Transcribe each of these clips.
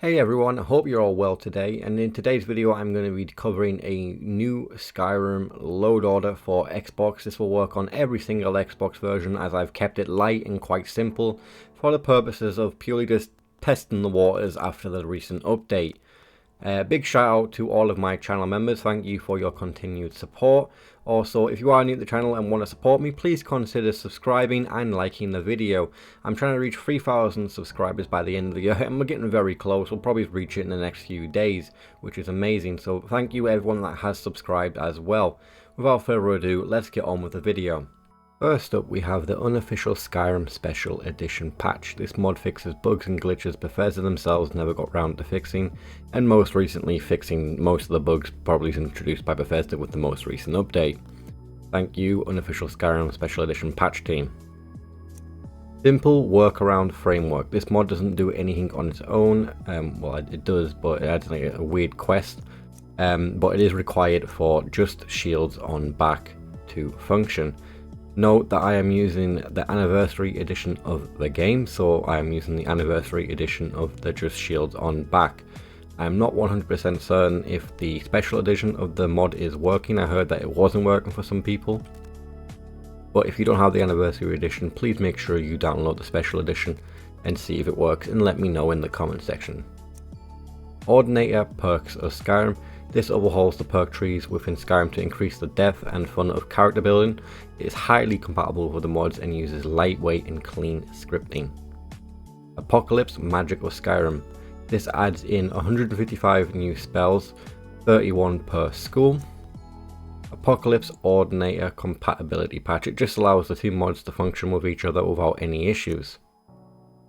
Hey everyone, I hope you're all well today, and in today's video I'm going to be covering a new Skyrim load order for Xbox. This will work on every single Xbox version as I've kept it light and quite simple for the purposes of purely just testing the waters after the recent update. Big shout out to all of my channel members, thank you for your continued support. Also, if you are new to the channel and want to support me, please consider subscribing and liking the video. I'm trying to reach 3,000 subscribers by the end of the year, and we're getting very close. We'll probably reach it in the next few days, which is amazing. So thank you everyone that has subscribed as well. Without further ado, let's get on with the video. First up, we have the unofficial Skyrim Special Edition patch. This mod fixes bugs and glitches Bethesda themselves never got round to fixing, and most recently fixing most of the bugs probably introduced by Bethesda with the most recent update. Thank you, unofficial Skyrim Special Edition patch team. Simple workaround framework. This mod doesn't do anything on its own. Well, it does, but it adds like a weird quest. But it is required for just shields on back to function. Note that I am using the anniversary edition of the game, so I am using the anniversary edition of the just shields on back. I am not 100% certain if the special edition of the mod is working. I heard that it wasn't working for some people. But if you don't have the anniversary edition, please make sure you download the special edition and see if it works, and let me know in the comment section. Ordinator perks of Skyrim. This overhauls the perk trees within Skyrim to increase the depth and fun of character building. It is highly compatible with the mods and uses lightweight and clean scripting. Apocalypse Magic of Skyrim. This adds in 155 new spells, 31 per school. Apocalypse Ordinator Compatibility Patch. It just allows the two mods to function with each other without any issues.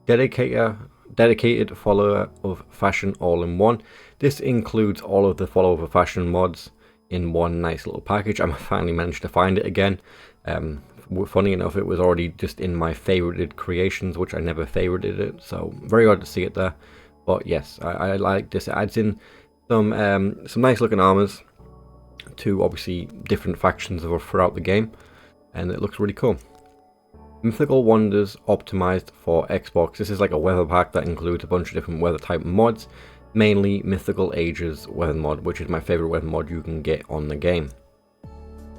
Dedicated follower of fashion all-in-one. This includes all of the follower of fashion mods in one nice little package. I finally managed to find it again. Funny enough, it was already just in my favorited creations, which I never favorited it, so very odd to see it there. But yes, I like this. It adds in some nice looking armors to obviously different factions throughout the game, and it looks really cool. Mythical Wonders optimized for Xbox. This is like a weather pack that includes a bunch of different weather type mods, mainly Mythical Ages weather mod, which is my favorite weather mod you can get on the game.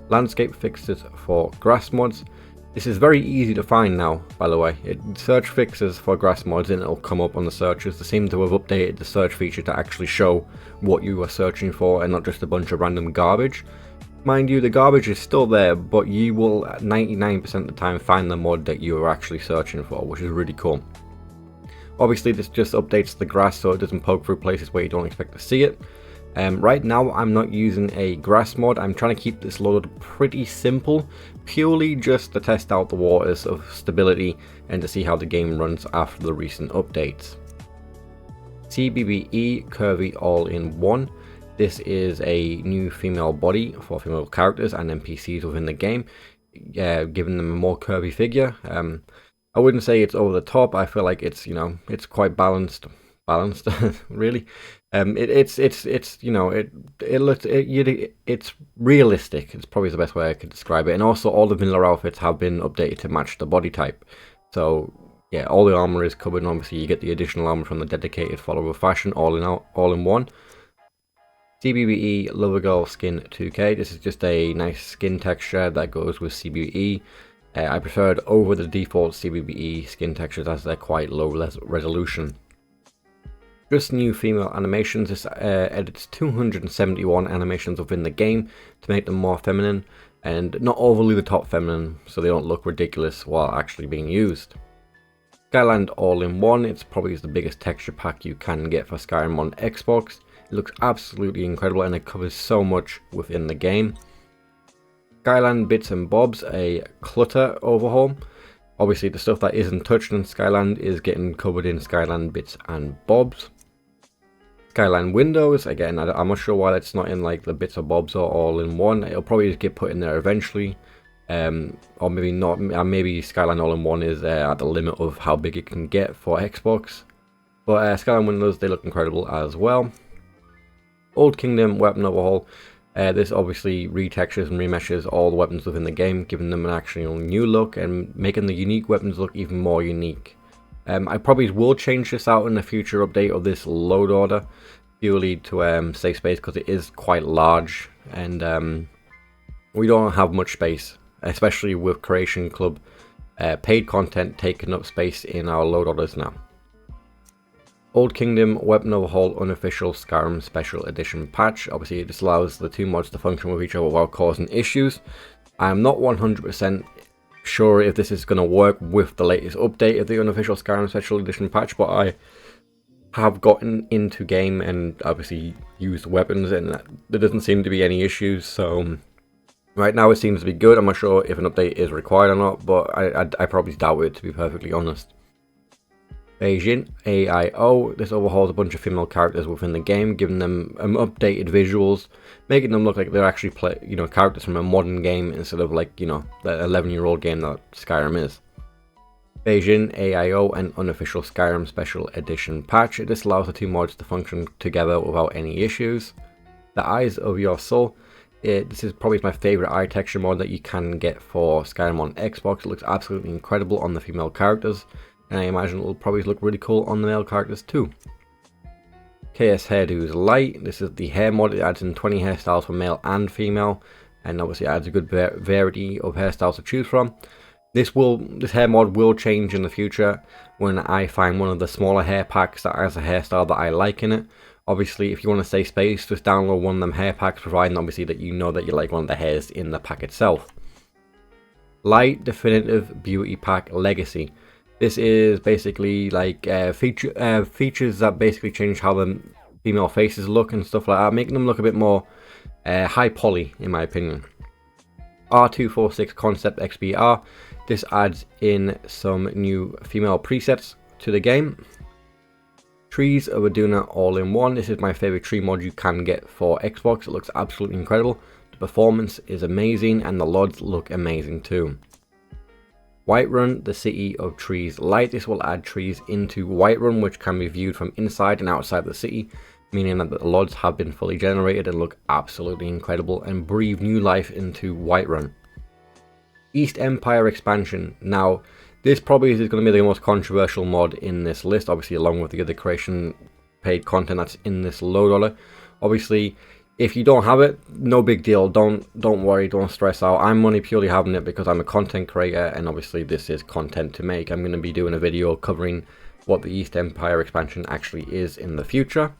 Landscape fixes for grass mods. This is very easy to find now, by the way. Search fixes for grass mods and it'll come up on the searches. They seem to have updated the search feature to actually show what you are searching for and not just a bunch of random garbage. Mind you, the garbage is still there, but you will 99% of the time find the mod that you are actually searching for, which is really cool. Obviously, this just updates the grass so it doesn't poke through places where you don't expect to see it. Right now, I'm not using a grass mod. I'm trying to keep this load pretty simple, purely just to test out the waters of stability and to see how the game runs after the recent updates. CBBE Curvy All-in-One. This is a new female body for female characters and NPCs within the game, giving them a more curvy figure. I wouldn't say it's over the top. I feel like it's, you know, it's quite balanced, really. It's realistic. It's probably the best way I could describe it. And also, all the vanilla outfits have been updated to match the body type. So yeah, all the armor is covered. And obviously, you get the additional armor from the dedicated follower of fashion, all in one. CBBE Lover Girl Skin 2K. This is just a nice skin texture that goes with CBBE. I preferred over the default CBBE skin textures as they're quite low resolution. Just new female animations. This edits 271 animations within the game to make them more feminine and not overly the top feminine, so they don't look ridiculous while actually being used. Skyland All-in-One. It's probably the biggest texture pack you can get for Skyrim on Xbox. It looks absolutely incredible and it covers so much within the game. Skyland Bits and Bobs, a clutter overhaul. Obviously the stuff that isn't touched in Skyland is getting covered in Skyland Bits and Bobs. Skyland Windows, again, I'm not sure why that's not in like the Bits or Bobs or All-in-One. It'll probably just get put in there eventually. Or maybe not. Maybe Skyland All-in-One is at the limit of how big it can get for Xbox. But Skyland Windows, they look incredible as well. Old Kingdom Weapon Overhaul. This obviously retextures and remeshes all the weapons within the game, giving them an actual new look and making the unique weapons look even more unique. I probably will change this out in a future update of this load order, purely to save space, because it is quite large, and we don't have much space, especially with Creation Club paid content taking up space in our load orders now. Old Kingdom Weapon Overhaul Unofficial Skyrim Special Edition patch. Obviously, this allows the two mods to function with each other without causing issues. I'm not 100% sure if this is going to work with the latest update of the Unofficial Skyrim Special Edition patch, but I have gotten into game and obviously used weapons, and there doesn't seem to be any issues. So right now it seems to be good. I'm not sure if an update is required or not, but I probably doubt it, to be perfectly honest. Beijing AIO. This overhauls a bunch of female characters within the game, giving them updated visuals, making them look like they're actually characters from a modern game instead of like, the 11-year-old game that Skyrim is. Beijing AIO and Unofficial Skyrim Special Edition patch. This allows the two mods to function together without any issues. The Eyes of Your Soul. This is probably my favorite eye texture mod that you can get for Skyrim on Xbox. It looks absolutely incredible on the female characters, and I imagine it will probably look really cool on the male characters too. KS Hairdo's Light. This is the hair mod. It adds in 20 hairstyles for male and female, and obviously adds a good variety of hairstyles to choose from. This hair mod will change in the future when I find one of the smaller hair packs that has a hairstyle that I like in it. Obviously, if you want to save space, just download one of them hair packs, providing obviously that you know that you like one of the hairs in the pack itself. Light Definitive Beauty Pack Legacy. This is basically like features that basically change how the female faces look and stuff like that, making them look a bit more high poly, in my opinion. R246 Concept XBR. This adds in some new female presets to the game. Trees of Aduna All-in-One. This is my favorite tree mod you can get for Xbox. It looks absolutely incredible. The performance is amazing, and the LODs look amazing too. Whiterun, the City of Trees Light. This will add trees into Whiterun, which can be viewed from inside and outside the city, meaning that the LODs have been fully generated and look absolutely incredible and breathe new life into Whiterun. East Empire Expansion. Now, this probably is going to be the most controversial mod in this list, obviously along with the other creation paid content that's in this load order. Obviously, if you don't have it, no big deal. Don't worry, don't stress out. I'm only purely having it because I'm a content creator, and obviously this is content to make. I'm going to be doing a video covering what the East Empire Expansion actually is in the future.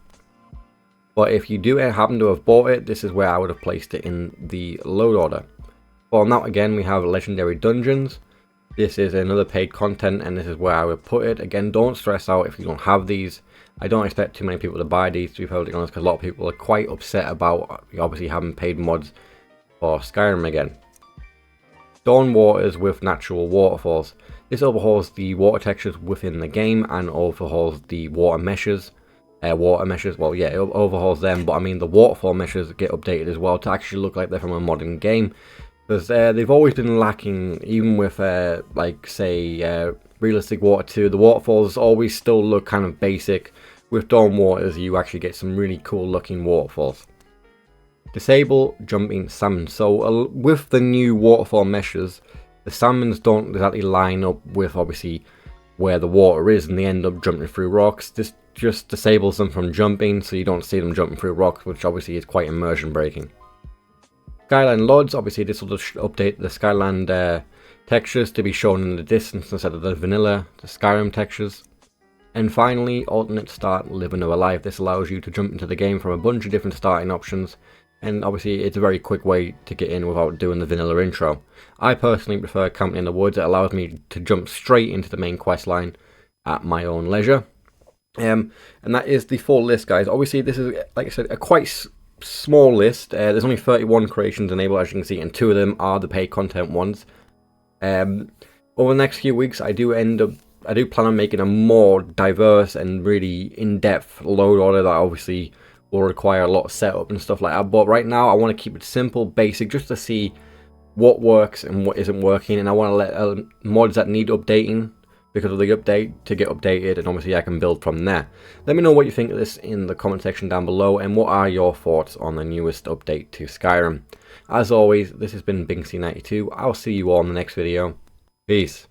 But if you do happen to have bought it, this is where I would have placed it in the load order. Well, now again, we have Legendary Dungeons. This is another paid content, and this is where I would put it. Again, don't stress out if you don't have these. I don't expect too many people to buy these, to be perfectly honest, because a lot of people are quite upset about obviously having paid mods for Skyrim again. Dawn Waters with Natural Waterfalls. This overhauls the water textures within the game and overhauls the water meshes. Well, yeah, it overhauls them, but I mean the waterfall meshes get updated as well to actually look like they're from a modern game. Because they've always been lacking, even with, like, say, Realistic Water 2. The waterfalls always still look kind of basic. With Dawn Waters, you actually get some really cool looking waterfalls. Disable Jumping Salmon. So, with the new waterfall meshes, the salmons don't exactly line up with, obviously, where the water is, and they end up jumping through rocks. This just disables them from jumping, so you don't see them jumping through rocks, which obviously is quite immersion breaking. Skyline LODs, obviously this will just update the Skyland textures to be shown in the distance instead of the Skyrim textures. And finally, Alternate Start Live Another Life. This allows you to jump into the game from a bunch of different starting options, and obviously it's a very quick way to get in without doing the vanilla intro. I personally prefer Camping in the Woods. It allows me to jump straight into the main quest line at my own leisure. And that is the full list, guys. Obviously this is, like I said, a quite small list. There's only 31 creations enabled, as you can see, and 2 of them are the paid content ones. Over the next few weeks, I do plan on making a more diverse and really in-depth load order that obviously will require a lot of setup and stuff like that. But right now, I want to keep it simple, basic, just to see what works and what isn't working. And I want to let mods that need updating because of the update to get updated, and obviously I can build from there. Let me know what you think of this in the comment section down below, and what are your thoughts on the newest update to Skyrim. As always, this has been Binksy92. I'll see you all in the next video. Peace.